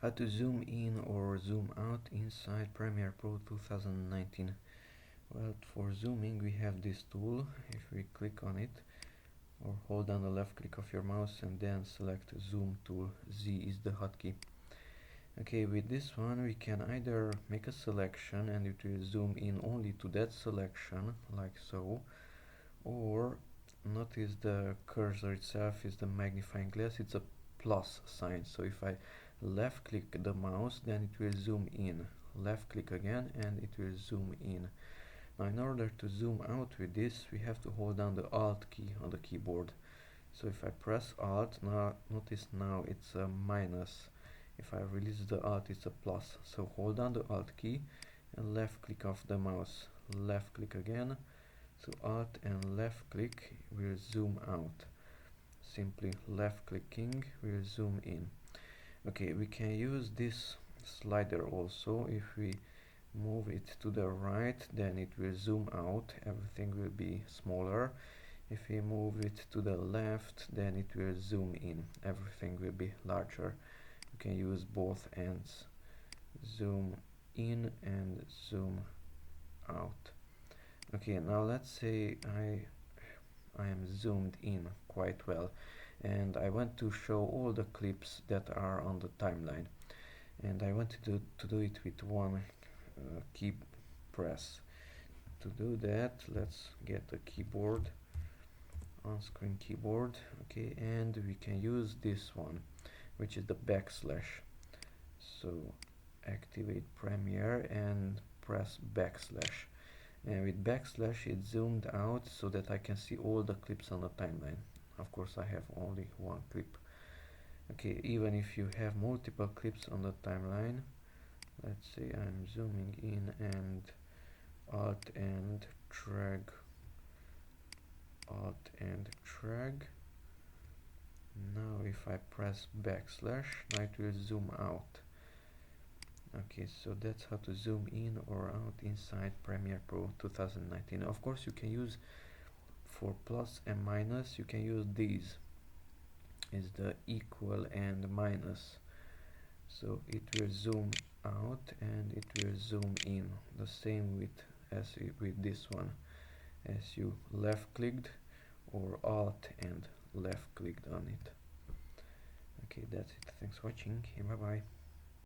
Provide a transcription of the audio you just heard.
How to zoom in or zoom out inside Premiere Pro 2019. Well, for zooming we have this tool. If we click on it or hold down the left click of your mouse and then select zoom tool, Z is the hotkey. Okay, with this one we can either make a selection and it will zoom in only to that selection, like so, or notice the cursor itself is the magnifying glass, it's a plus sign. So if I left click the mouse, then it will zoom in, left click again and it will zoom in. Now in order to zoom out with this, we have to hold down the Alt key on the keyboard. So if I press Alt, now notice now it's a minus. If I release the Alt, it's a plus. So hold down the Alt key and left click of the mouse, left click again. So Alt and left click will zoom out. Simply left clicking will zoom in. Okay, we can use this slider also. If we move it to the right, then it will zoom out, everything will be smaller. If we move it to the left, then it will zoom in, everything will be larger. You can use both ends, zoom in and zoom out. Okay, now let's say I am zoomed in quite well and I want to show all the clips that are on the timeline, and I want to do it with one key press. To do that, let's get a keyboard, on-screen keyboard. Okay, and we can use this one, which is the backslash. So activate Premiere and press backslash, and with backslash it zoomed out so that I can see all the clips on the timeline. Of course I have only one clip. Okay, even if you have multiple clips on the timeline, let's say I'm zooming in and Alt and drag, Alt and drag. Now if I press backslash, now it will zoom out. Okay, so that's how to zoom in or out inside Premiere Pro 2019. Of course you can use, for plus and minus, you can use these, is the equal and minus. So it will zoom out and it will zoom in, the same with this one, as you left clicked or Alt and left clicked on it. Okay, that's it, thanks for watching, bye bye.